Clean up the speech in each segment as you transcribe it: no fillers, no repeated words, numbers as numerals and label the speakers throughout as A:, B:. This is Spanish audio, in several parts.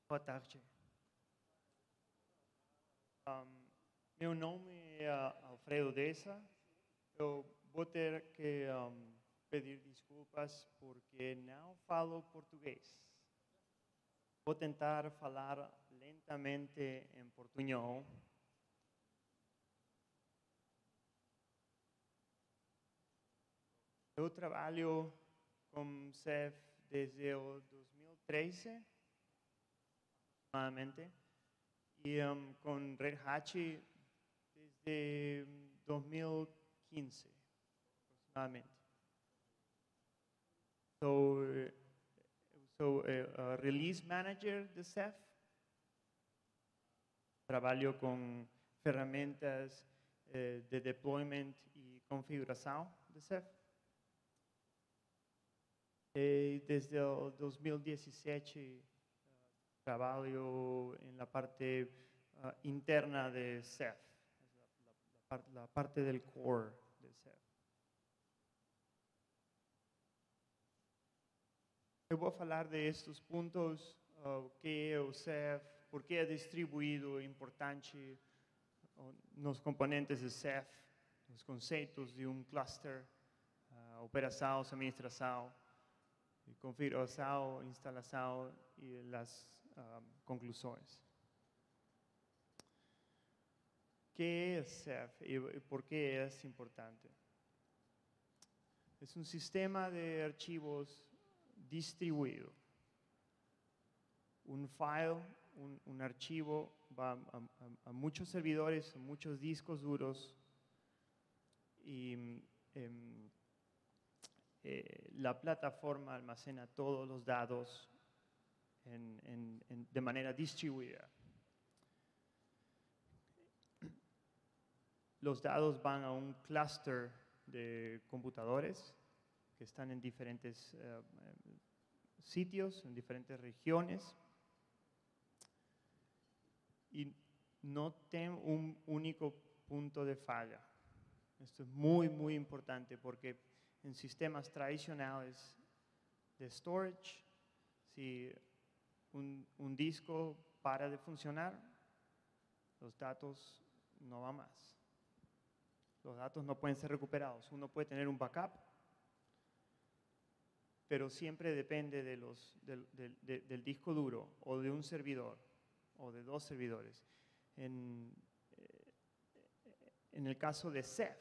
A: Boa tarde. Meu nome é Alfredo Deza. Eu vou ter que pedir desculpas porque não falo português. Vou tentar falar lentamente em portunhol. Eu trabalho com CEF desde o 2013, aproximadamente, e com Red Hat desde 2015, aproximadamente. Eu sou Release Manager de CEF. Trabalho com ferramentas de deployment e configuração de CEF. E desde o 2017 trabalho na parte interna de CEF, la parte del core de CEF. Eu vou falar de estes pontos, o que é o CEF, por que é distribuído, importante nos componentes de CEF, os conceitos de um cluster, operação, administração, configuração, instalação e as conclusões. O que é CEF e por que é importante? É um sistema de arquivos distribuído. Un file, un archivo va a muchos servidores, a muchos discos duros y la plataforma almacena todos los datos de manera distribuida. Los datos van a un clúster de computadores que están en diferentes sitios, en diferentes regiones, y no tienen un único punto de falla. Esto es muy, muy importante porque en sistemas tradicionales de storage, si un disco para de funcionar, los datos no van más. Los datos no pueden ser recuperados. Uno puede tener un backup, pero siempre depende del disco duro o de un servidor o de dos servidores. En el caso de CEF,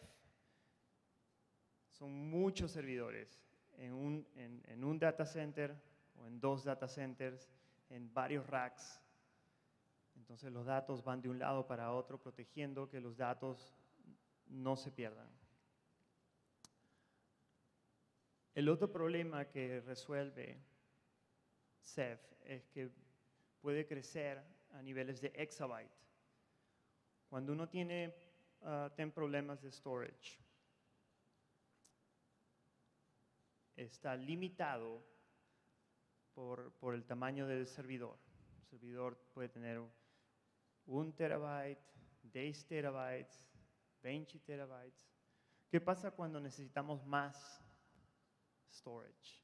A: son muchos servidores en un data center o en dos data centers, en varios racks. Entonces los datos van de un lado para otro protegiendo que los datos no se pierdan. El otro problema que resuelve CEF es que puede crecer a niveles de exabyte. Cuando uno tiene problemas de storage, está limitado por el tamaño del servidor. El servidor puede tener 1 terabyte, 10 terabytes, 20 terabytes. ¿Qué pasa cuando necesitamos más storage?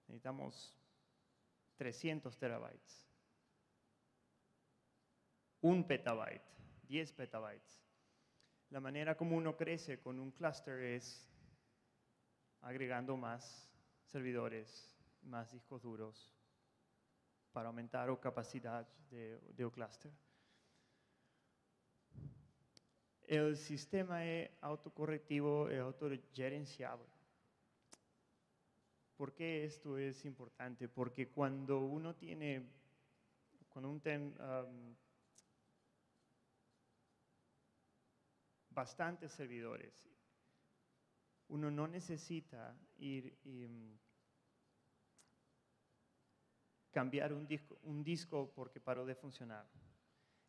A: Necesitamos 300 terabytes, 1 petabyte, 10 petabytes. La manera como uno crece con un clúster es agregando más servidores, más discos duros para aumentar la capacidad de un clúster. El sistema es autocorrectivo y autogerenciable. ¿Por qué esto es importante? Porque cuando uno tiene, bastantes servidores, uno no necesita ir y cambiar un disco porque paró de funcionar.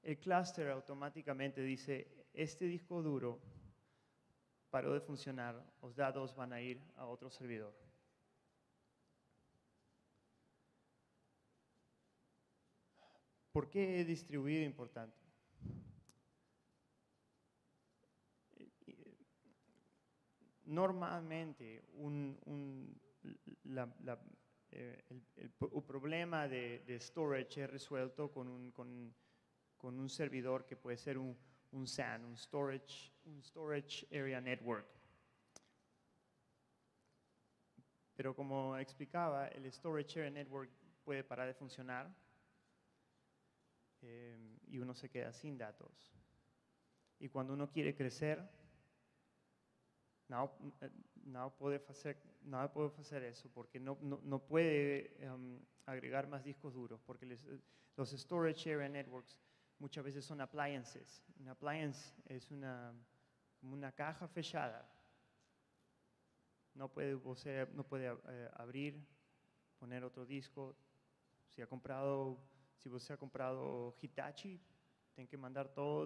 A: El clúster automáticamente dice, este disco duro paró de funcionar, los datos van a ir a otro servidor. ¿Por qué es distribuido importante? Normalmente el problema de storage es resuelto con un servidor que puede ser un SAN, un Storage Area Network. Pero como explicaba, el Storage Area Network puede parar de funcionar y uno se queda sin datos. Y cuando uno quiere crecer, no puede hacer eso porque no puede agregar más discos duros, porque los Storage Area Networks muchas veces son appliances. Un appliance es como una caja fechada. No puede abrir, poner otro disco. Si usted ha comprado Hitachi, tiene que mandar todo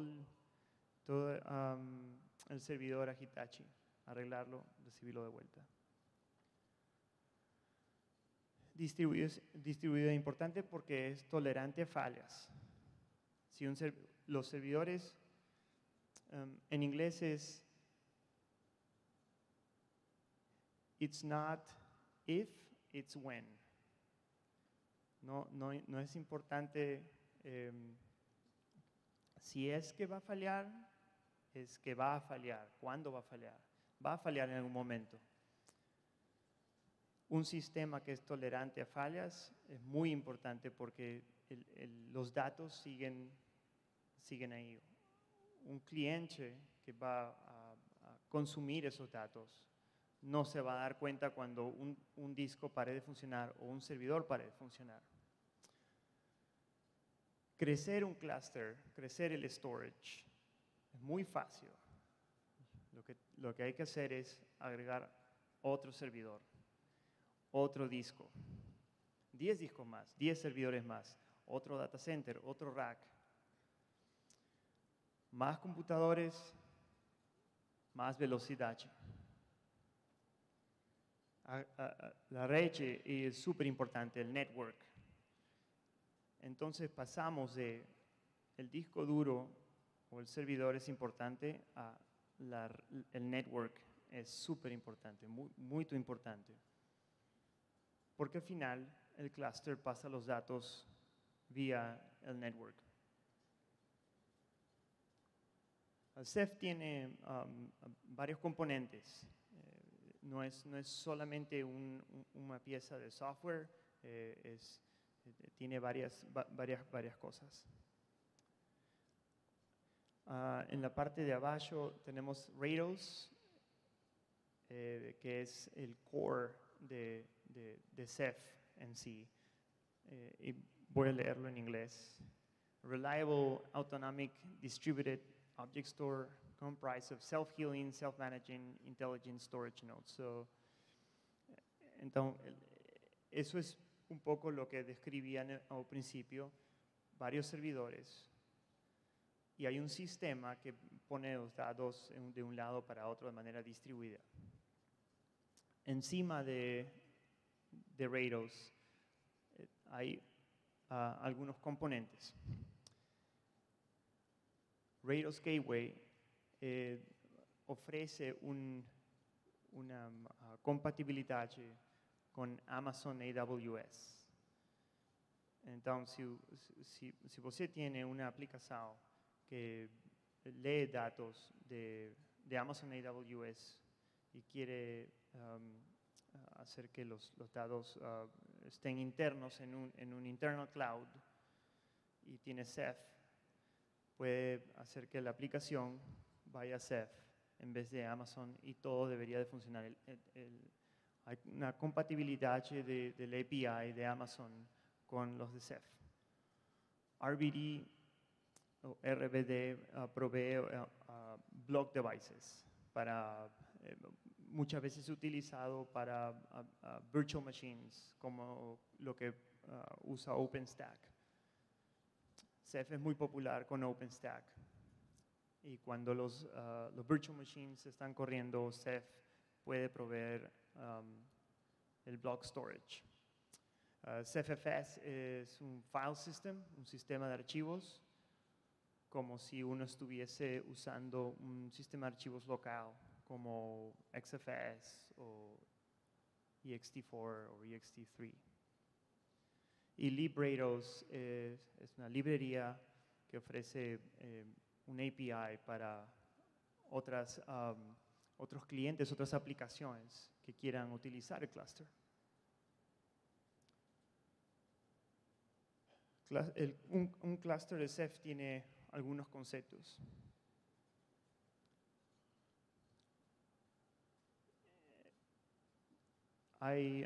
A: el servidor a Hitachi, arreglarlo, recibirlo de vuelta. Distribuido es importante porque es tolerante a fallas. Si los servidores, en inglés es it's not if, it's when. No es importante si es que va a fallar, es que va a fallar. ¿Cuándo va a fallar? Va a fallar en algún momento. Un sistema que es tolerante a fallas es muy importante porque los datos siguen ahí. Un cliente que va a consumir esos datos no se va a dar cuenta cuando un disco pare de funcionar o un servidor pare de funcionar. Crecer un cluster, crecer el storage, es muy fácil. Lo que hay que hacer es agregar otro servidor, otro disco, 10 discos más, 10 servidores más, otro data center, otro rack. Más computadores, más velocidad. La red es súper importante, el network. Entonces pasamos de el disco duro o el servidor es importante a el network es súper importante, muy importante. Porque al final el cluster pasa los datos vía el network. El Ceph tiene varios componentes. No es solamente una pieza de software, tiene varias cosas. En la parte de abajo tenemos Rados, que es el core de Ceph en sí. Y voy a leerlo en inglés. Reliable, autonomic, distributed object store comprised of self-healing, self-managing, intelligent storage nodes. Entonces, eso es un poco lo que describían al principio, varios servidores. Y hay un sistema que pone los datos de un lado para otro de manera distribuida. Encima de Rados hay algunos componentes. Rados Gateway ofrece una compatibilidad con Amazon AWS. Entonces, si usted tiene una aplicación que lee datos de Amazon AWS y quiere hacer que los datos estén internos en un internal cloud y tiene Ceph, puede hacer que la aplicación vaya a Ceph en vez de Amazon y todo debería de funcionar. Hay una compatibilidad del API de Amazon con los de Ceph. RBD o RBD provee block devices para muchas veces utilizado para virtual machines como lo que usa OpenStack. Ceph es muy popular con OpenStack y cuando los virtual machines están corriendo, Ceph puede proveer el block storage. CephFS es un file system, un sistema de archivos, como si uno estuviese usando un sistema de archivos local como XFS o ext4 o ext3. Y Libratos es una librería que ofrece un API para otros clientes, otras aplicaciones que quieran utilizar el cluster. Un cluster de Ceph tiene algunos conceptos. Hay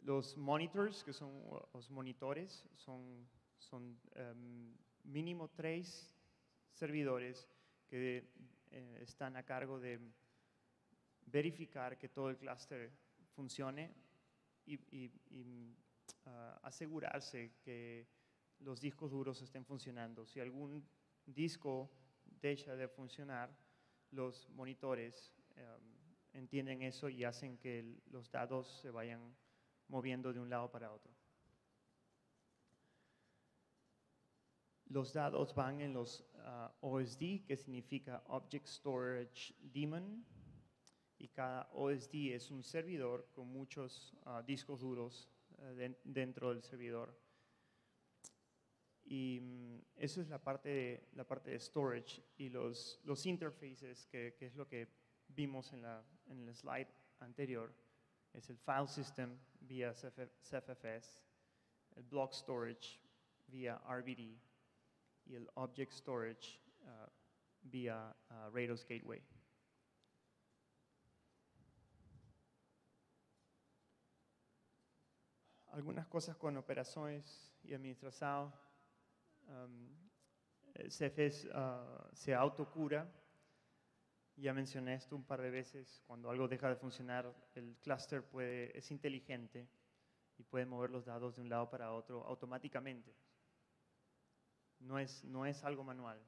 A: los monitors, que son los monitores, son mínimo 3 servidores que están a cargo de verificar que todo el clúster funcione y asegurarse que los discos duros estén funcionando. Si algún disco deja de funcionar, los monitores entienden eso y hacen que los datos se vayan moviendo de un lado para otro. Los datos van en los OSD, que significa Object Storage Daemon, y cada OSD es un servidor con muchos discos duros dentro del servidor. Y eso es la parte de storage y los interfaces, que es lo que vimos en el slide anterior. Es el file system vía CFFS, el block storage vía RBD y el object storage vía Rados Gateway. Algunas cosas con operaciones y administración. CFS se autocura. Ya mencioné esto un par de veces. Cuando algo deja de funcionar, el clúster es inteligente y puede mover los datos de un lado para otro automáticamente. No es algo manual.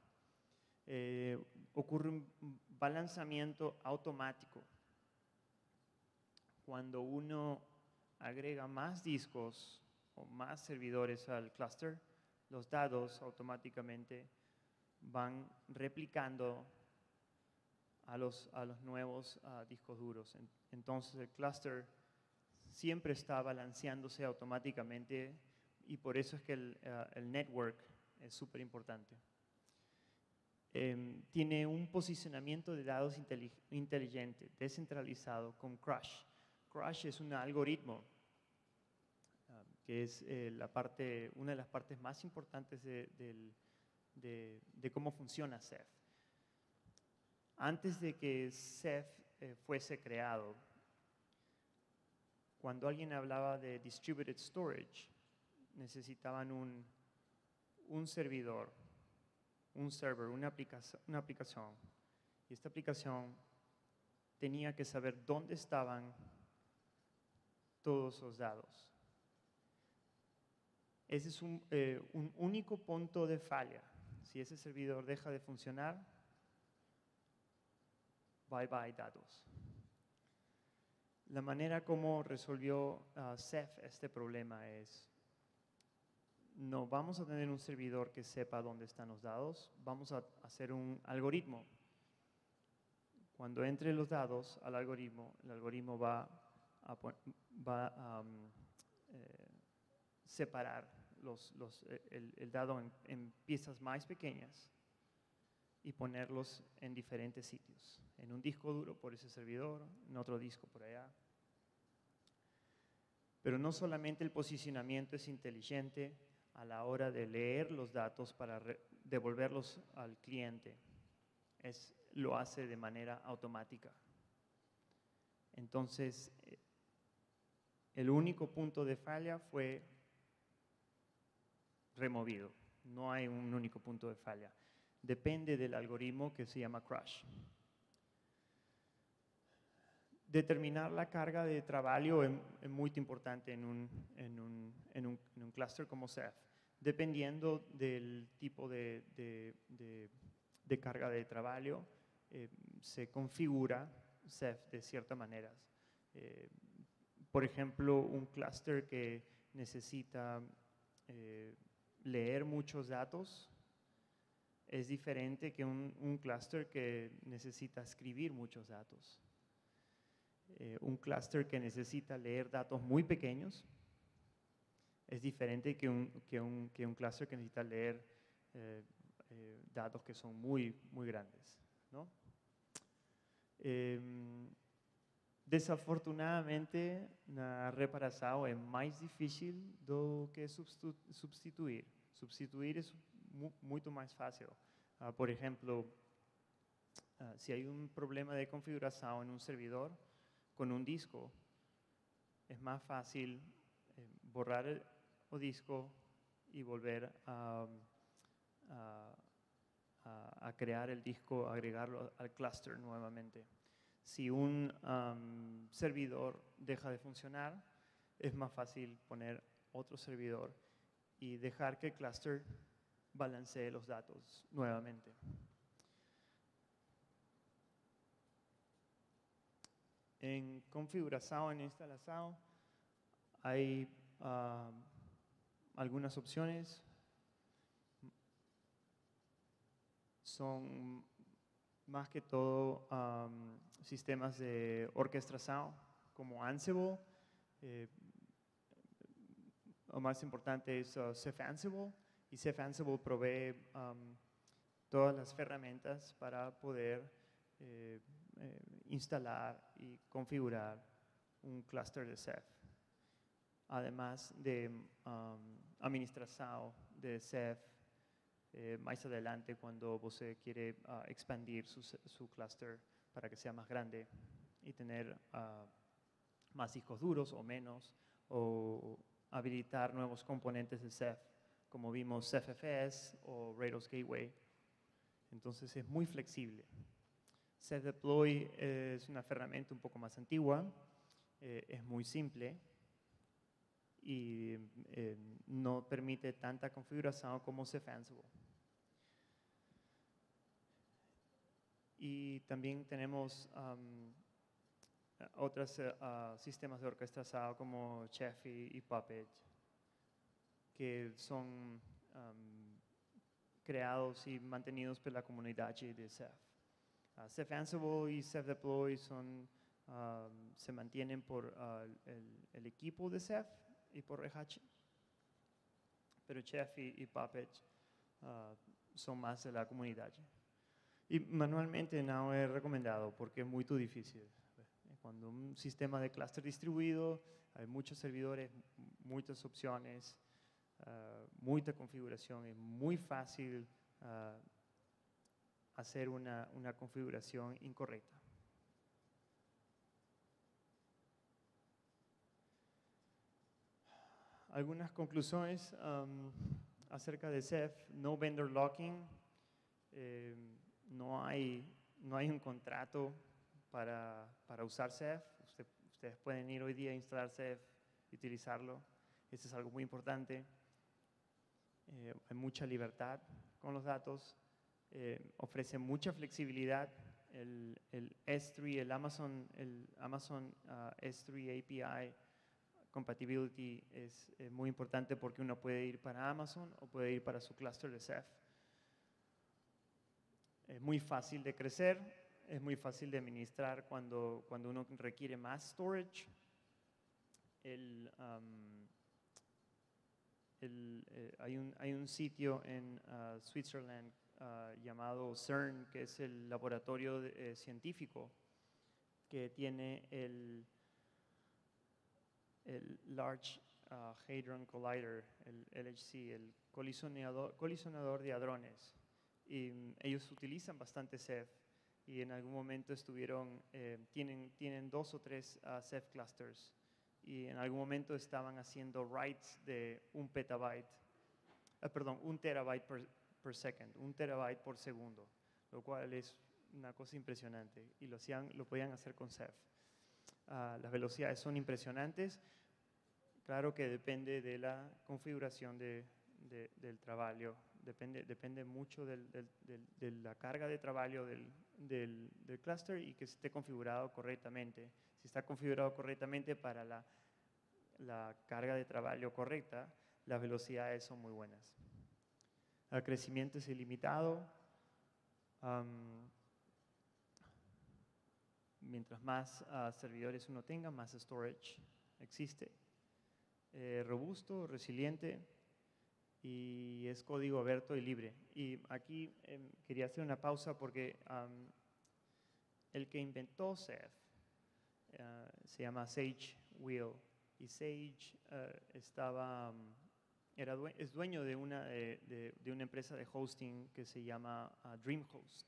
A: Ocurre un balanceamiento automático. Cuando uno agrega más discos o más servidores al clúster, los datos automáticamente van replicando a los nuevos discos duros. Entonces el clúster siempre está balanceándose automáticamente y por eso es que el network es súper importante. Tiene un posicionamiento de datos inteligente, descentralizado, con Crush. Crush es un algoritmo que es una de las partes más importantes de cómo funciona Ceph. Antes de que Ceph fuese creado, cuando alguien hablaba de distributed storage, necesitaban un servidor, un server, una aplicación. Y esta aplicación tenía que saber dónde estaban todos los datos. Ese es un único punto de falla. Si ese servidor deja de funcionar, bye bye datos. La manera como resolvió Ceph este problema es: no vamos a tener un servidor que sepa dónde están los datos, vamos a hacer un algoritmo. Cuando entre los datos al algoritmo, el algoritmo va a separar el dado en piezas más pequeñas y ponerlos en diferentes sitios. En un disco duro por ese servidor, en otro disco por allá. Pero no solamente el posicionamiento es inteligente a la hora de leer los datos para devolverlos al cliente, lo hace de manera automática. Entonces, el único punto de falla fue removido. No hay un único punto de falla. Depende del algoritmo que se llama Crush. Determinar la carga de trabajo es muy importante en un clúster como Ceph. Dependiendo del tipo de carga de trabajo, se configura Ceph de ciertas maneras. Por ejemplo, un clúster que necesita leer muchos datos es diferente que un clúster que necesita escribir muchos datos. Un clúster que necesita leer datos muy pequeños Es diferente que un cluster que necesita leer datos que son muy, muy grandes, ¿no? Desafortunadamente, na reparação é mais difícil do que substituir. Substituir é muito mais fácil. Por exemplo, se há problema de configuração em servidor com disco, é mais fácil borrar o disco e volver a crear el disco, agregarlo al cluster nuevamente. Si un servidor deja de funcionar, es más fácil poner otro servidor y dejar que el cluster balancee los datos nuevamente. En configuración, en instalación, hay algunas opciones. Son más que todo sistemas de orquestación como Ansible. Lo más importante es cFansible, y cFansible provee todas las herramientas para poder instalar y configurar un clúster de Ceph. Además de administración de Ceph, más adelante cuando usted quiere expandir su clúster para que sea más grande y tener más discos duros o menos, o habilitar nuevos componentes de Ceph, como vimos CephFS o Rails Gateway. Entonces es muy flexible. Ceph Deploy es una herramienta un poco más antigua, es muy simple y no permite tanta configuración como cFansible. Y también tenemos otros sistemas de orquestación como Chef y Puppet, que son creados y mantenidos por la comunidad de Ceph. cFansible y Ceph Deploy se mantienen por el equipo de Ceph y por RH, pero Chef y Puppet son más de la comunidad. Y manualmente no es recomendado porque es muy difícil. Cuando un sistema de clúster distribuido, hay muchos servidores, muchas opciones, mucha configuración, es muy fácil hacer una configuración incorrecta. Algunas conclusiones acerca de Ceph: no vendor locking, no hay un contrato para usar Ceph. Ustedes pueden ir hoy día a instalar Ceph y utilizarlo. Eso es algo muy importante. Hay mucha libertad con los datos, ofrece mucha flexibilidad. El S3, el Amazon S3 API compatibility es muy importante porque uno puede ir para Amazon o puede ir para su clúster de Ceph. Es muy fácil de crecer, es muy fácil de administrar cuando uno requiere más storage. Hay un sitio en Switzerland llamado CERN, que es el laboratorio científico que tiene el Large Hadron Collider, el LHC, el colisionador de hadrones. Y ellos utilizan bastante Ceph y en algún momento tienen 2 o 3 Ceph clusters, y en algún momento estaban haciendo writes de 1 terabyte per second, 1 terabyte por segundo, lo cual es una cosa impresionante, y lo podían hacer con Ceph. Las velocidades son impresionantes. Claro que depende de la configuración del trabajo, depende mucho de la carga de trabajo del clúster y que esté configurado correctamente. Si está configurado correctamente para la carga de trabajo correcta, las velocidades son muy buenas. El crecimiento es ilimitado. Mientras más servidores uno tenga, más storage existe. robusto, resiliente y es código abierto y libre. Y aquí quería hacer una pausa porque el que inventó Ceph se llama Sage Will y Sage es dueño de una empresa de hosting que se llama DreamHost.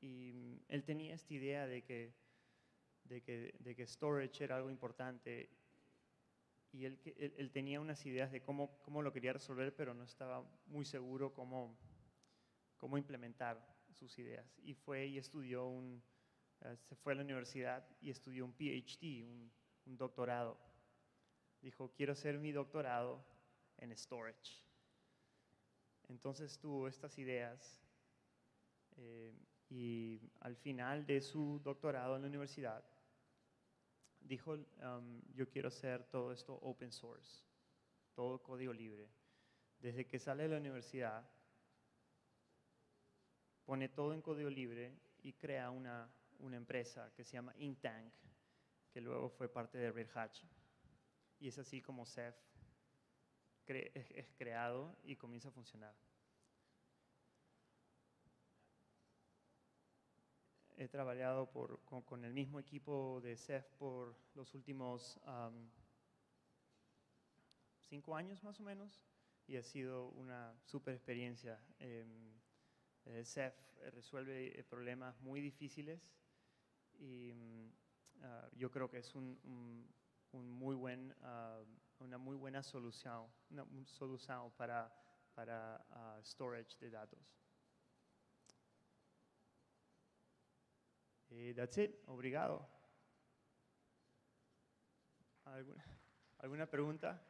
A: Y él tenía esta idea de que storage era algo importante y él tenía unas ideas de cómo lo quería resolver, pero no estaba muy seguro cómo implementar sus ideas. Y fue y estudió se fue a la universidad y estudió un PhD, un doctorado. Dijo, quiero hacer mi doctorado en storage. Entonces tuvo estas ideas y al final de su doctorado en la universidad dijo, yo quiero hacer todo esto open source, todo código libre. Desde que sale de la universidad, pone todo en código libre y crea una empresa que se llama Inktank, que luego fue parte de Red Hat. Y es así como Ceph es creado y comienza a funcionar. He trabajado con el mismo equipo de Ceph por los últimos 5 años más o menos y ha sido una súper experiencia. Ceph resuelve problemas muy difíciles y yo creo que es una muy buena solución, para storage de datos. That's it. Obrigado. ¿Alguna pregunta?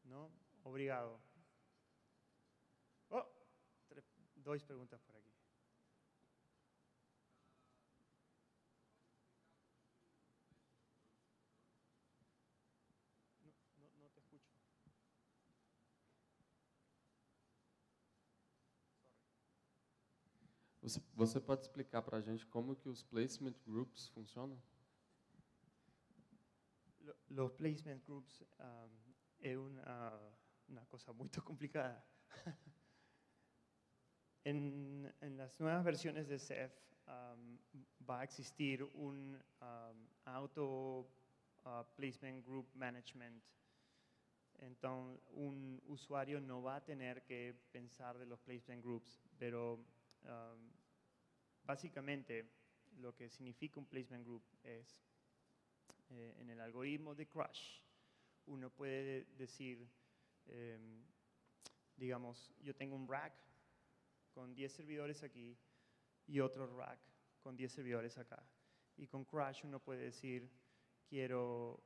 A: ¿No? Obrigado. Oh, 2 preguntas por aquí. No te escucho.
B: Você pode explicar para a gente como que os placement groups funcionam?
A: Los placement groups es una cosa muy complicada. En las nuevas versiones de Ceph va a existir un auto placement group management. Entonces, un usuario no va a tener que pensar de los placement groups, pero básicamente lo que significa un placement group es en el algoritmo de Crush, uno puede decir, digamos, yo tengo un rack con 10 servidores aquí y otro rack con 10 servidores acá. Y con Crush uno puede decir, quiero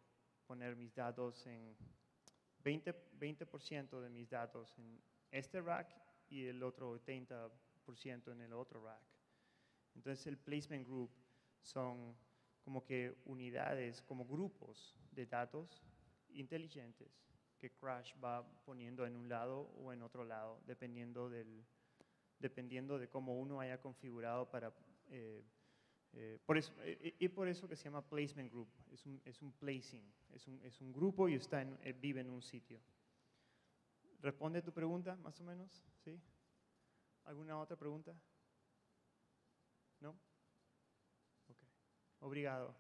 A: poner mis datos en 20% de mis datos en este rack y el otro 30% en el otro rack. Entonces el placement group son como que unidades, como grupos de datos inteligentes que Crush va poniendo en un lado o en otro lado, dependiendo de cómo uno haya configurado para... por eso que se llama placement group, es un placing, es un grupo y vive en un sitio. ¿Responde tu pregunta, más o menos? ¿Sí? ¿Alguna otra pregunta? ¿No? Ok. Obrigado.